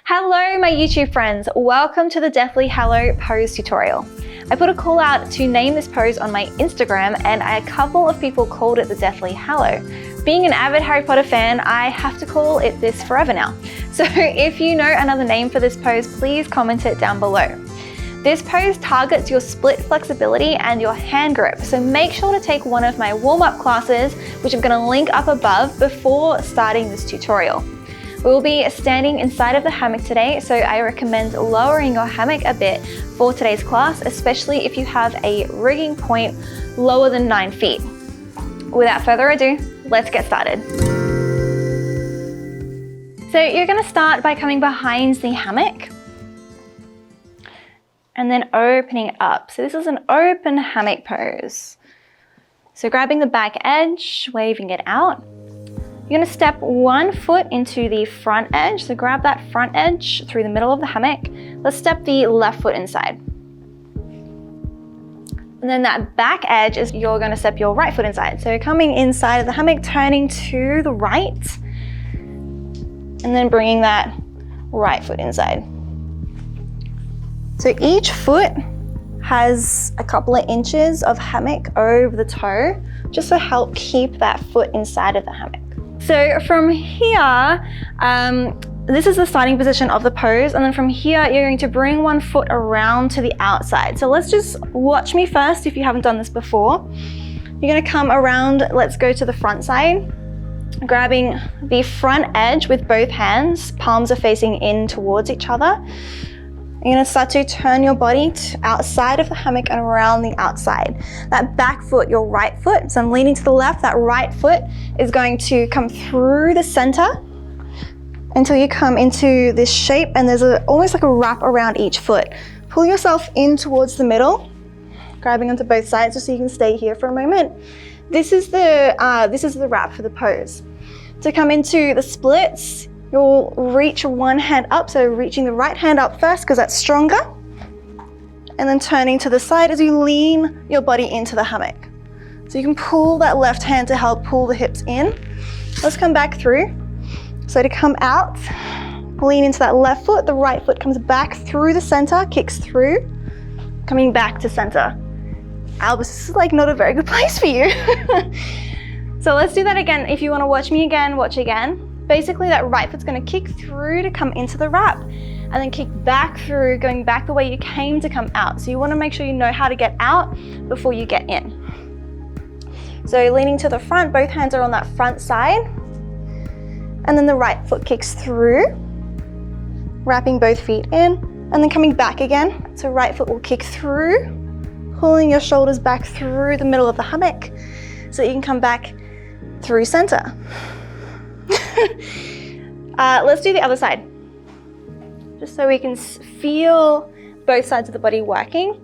Hello my YouTube friends, welcome to the Deathly Hallow pose tutorial. I put a call out to name this pose on my Instagram and a couple of people called it the Deathly Hallow. Being an avid Harry Potter fan, I have to call it this forever now. So if you know another name for this pose, please comment it down below. This pose targets your split flexibility and your hand grip, so make sure to take one of my warm-up classes, which I'm going to link up above, before starting this tutorial. We will be standing inside of the hammock today, so I recommend lowering your hammock a bit for today's class, especially if you have a rigging point lower than 9 feet. Without further ado, let's get started. So you're going to start by coming behind the hammock and then opening it up. So this is an open hammock pose. So grabbing the back edge, waving it out. You're going to step one foot into the front edge, so grab that front edge through the middle of the hammock. Let's step the left foot inside. And then that back edge is you're going to step your right foot inside. So coming inside of the hammock, turning to the right, and then bringing that right foot inside. So each foot has a couple of inches of hammock over the toe, just to help keep that foot inside of the hammock. So from here, this is the starting position of the pose, and then from here you're going to bring one foot around to the outside. So let's just watch me first if you haven't done this before. You're going to come around, let's go to the front side, grabbing the front edge with both hands, palms are facing in towards each other. You're going to start to turn your body to outside of the hammock and around the outside. That back foot, your right foot, so I'm leaning to the left, that right foot is going to come through the center until you come into this shape, and there's almost like a wrap around each foot. Pull yourself in towards the middle, grabbing onto both sides just so you can stay here for a moment. This is the wrap for the pose. To come into the splits, you'll reach one hand up, so reaching the right hand up first because that's stronger, and then turning to the side as you lean your body into the hammock. So you can pull that left hand to help pull the hips in. Let's come back through. So to come out, lean into that left foot, the right foot comes back through the center, kicks through, coming back to center. Albus, this is like not a very good place for you. So let's do that again. If you want to watch me again, watch again. Basically that right foot's going to kick through to come into the wrap, and then kick back through, going back the way you came to come out. So you want to make sure you know how to get out before you get in. So leaning to the front, both hands are on that front side, and then the right foot kicks through, wrapping both feet in, and then coming back again. So right foot will kick through, pulling your shoulders back through the middle of the hammock so you can come back through center. Let's do the other side, just so we can feel both sides of the body working.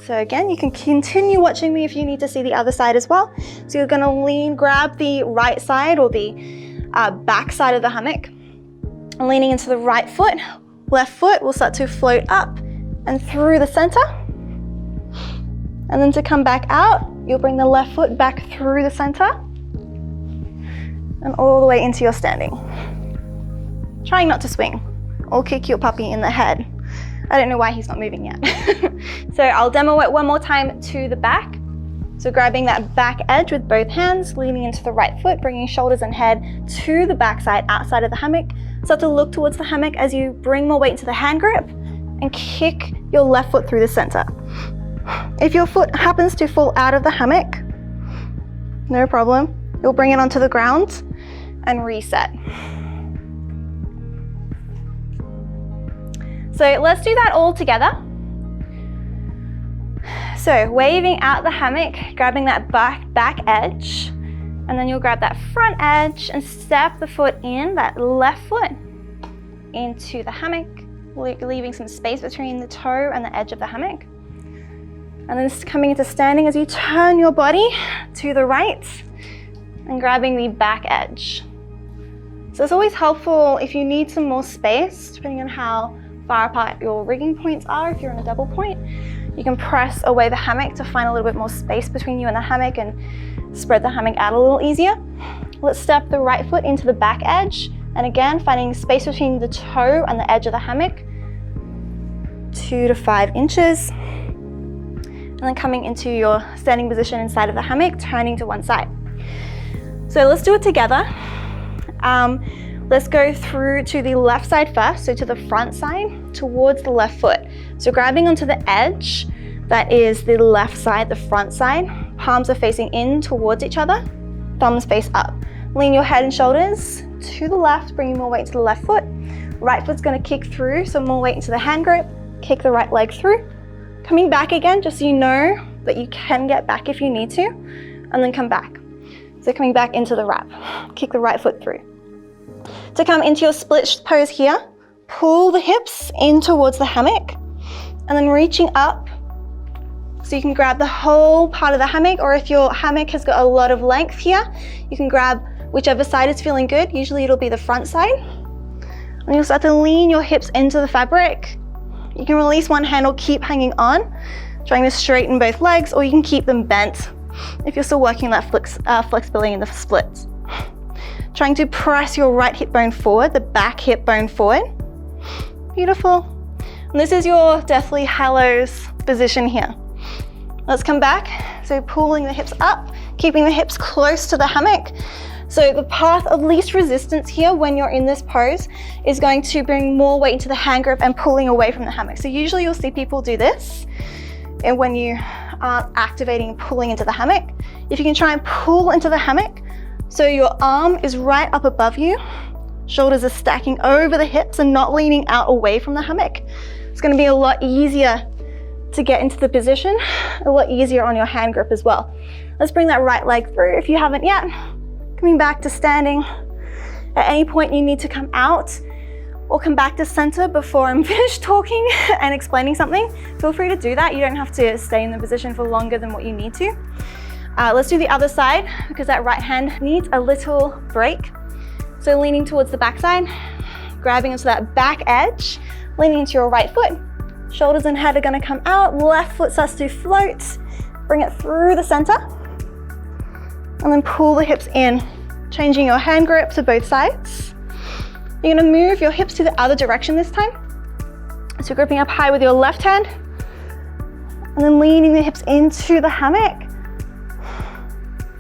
So again, you can continue watching me if you need to see the other side as well. So you're going to grab the right side or the back side of the hammock, and leaning into the right foot, left foot will start to float up and through the center. And then to come back out, you'll bring the left foot back through the center and all the way into your standing. Trying not to swing or kick your puppy in the head. I don't know why he's not moving yet. So I'll demo it one more time to the back. So grabbing that back edge with both hands, leaning into the right foot, bringing shoulders and head to the back side, outside of the hammock. Start to look towards the hammock as you bring more weight into the hand grip and kick your left foot through the center. If your foot happens to fall out of the hammock, no problem. You'll bring it onto the ground and reset. So let's do that all together. So waving out the hammock, grabbing that back edge, and then you'll grab that front edge and step the foot in, that left foot, into the hammock, leaving some space between the toe and the edge of the hammock. And then just coming into standing as you turn your body to the right and grabbing the back edge. So it's always helpful if you need some more space, depending on how far apart your rigging points are. If you're in a double point, you can press away the hammock to find a little bit more space between you and the hammock and spread the hammock out a little easier. Let's step the right foot into the back edge, And again, finding space between the toe and the edge of the hammock, 2 to 5 inches. And then coming into your standing position inside of the hammock, turning to one side. So let's do it together. Let's go through to the left side first, so to the front side, towards the left foot. So grabbing onto the edge, that is the left side, the front side. Palms are facing in towards each other, thumbs face up. Lean your head and shoulders to the left, bringing more weight to the left foot. Right foot's gonna kick through, so more weight into the hand grip. Kick the right leg through. Coming back again, just so you know that you can get back if you need to, and then come back. So coming back into the wrap, kick the right foot through. To come into your split pose here, pull the hips in towards the hammock, and then reaching up, so you can grab the whole part of the hammock, or if your hammock has got a lot of length here, you can grab whichever side is feeling good. Usually it'll be the front side. And you'll start to lean your hips into the fabric. You can release one hand or keep hanging on, trying to straighten both legs, or you can keep them bent if you're still working that flexibility in the splits. Trying to press your right hip bone forward, the back hip bone forward. Beautiful. And this is your Deathly Hallows position here. Let's come back. So pulling the hips up, keeping the hips close to the hammock. So the path of least resistance here when you're in this pose is going to bring more weight into the hand grip and pulling away from the hammock. So usually you'll see people do this, and when you aren't activating and pulling into the hammock, if you can try and pull into the hammock, so your arm is right up above you, shoulders are stacking over the hips and not leaning out away from the hammock. It's gonna be a lot easier to get into the position, a lot easier on your hand grip as well. Let's bring that right leg through if you haven't yet. Coming back to standing. At any point you need to come out or come back to center before I'm finished talking and explaining something, feel free to do that. You don't have to stay in the position for longer than what you need to. Let's do the other side because that right hand needs a little break. So leaning towards the back side, grabbing onto that back edge, leaning into your right foot. Shoulders and head are gonna come out, left foot starts to float, bring it through the center, and then pull the hips in, changing your hand grip to both sides. You're gonna move your hips to the other direction this time. So gripping up high with your left hand, and then leaning the hips into the hammock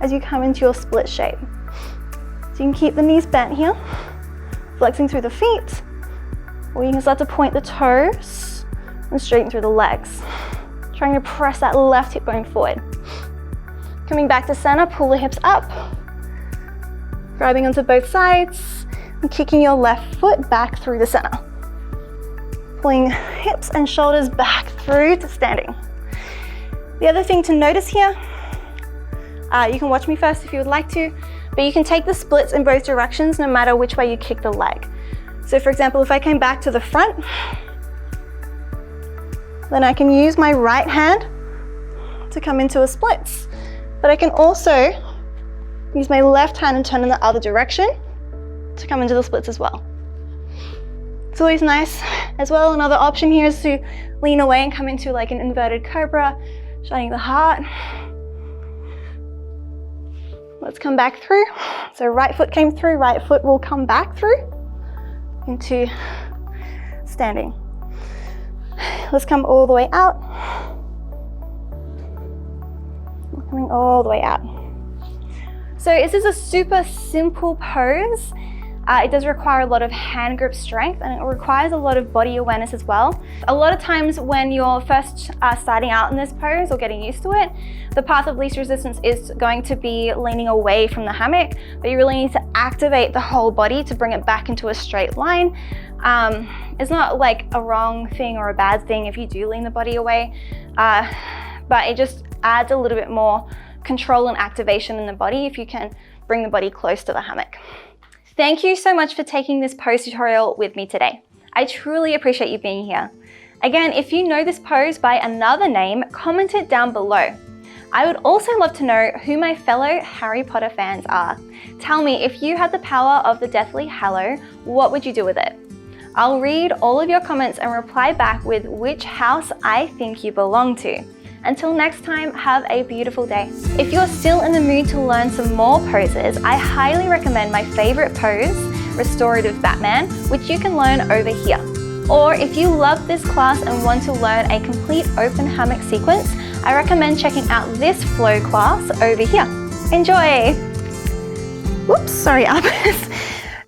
as you come into your split shape. So you can keep the knees bent here, flexing through the feet, or you can start to point the toes and straighten through the legs. Trying to press that left hip bone forward. Coming back to center, pull the hips up, grabbing onto both sides, and kicking your left foot back through the center. Pulling hips and shoulders back through to standing. The other thing to notice here, you can watch me first if you would like to, but you can take the splits in both directions no matter which way you kick the leg. So for example, if I came back to the front, then I can use my right hand to come into a splits. But I can also use my left hand and turn in the other direction to come into the splits as well. It's always nice as well. Another option here is to lean away and come into like an inverted cobra, shining the heart. Let's come back through. So right foot came through, right foot will come back through into standing. Let's come all the way out. Coming all the way out. So this is a super simple pose. It does require a lot of hand grip strength and it requires a lot of body awareness as well. A lot of times when you're first starting out in this pose or getting used to it, the path of least resistance is going to be leaning away from the hammock, but you really need to activate the whole body to bring it back into a straight line. It's not like a wrong thing or a bad thing if you do lean the body away, but it just adds a little bit more control and activation in the body if you can bring the body close to the hammock. Thank you so much for taking this pose tutorial with me today. I truly appreciate you being here. Again, if you know this pose by another name, comment it down below. I would also love to know who my fellow Harry Potter fans are. Tell me, if you had the power of the Deathly Hallow, what would you do with it? I'll read all of your comments and reply back with which house I think you belong to. Until next time, have a beautiful day. If you're still in the mood to learn some more poses, I highly recommend my favorite pose, Restorative Batman, which you can learn over here. Or if you love this class and want to learn a complete open hammock sequence, I recommend checking out this flow class over here. Enjoy! Whoops, sorry, Albus.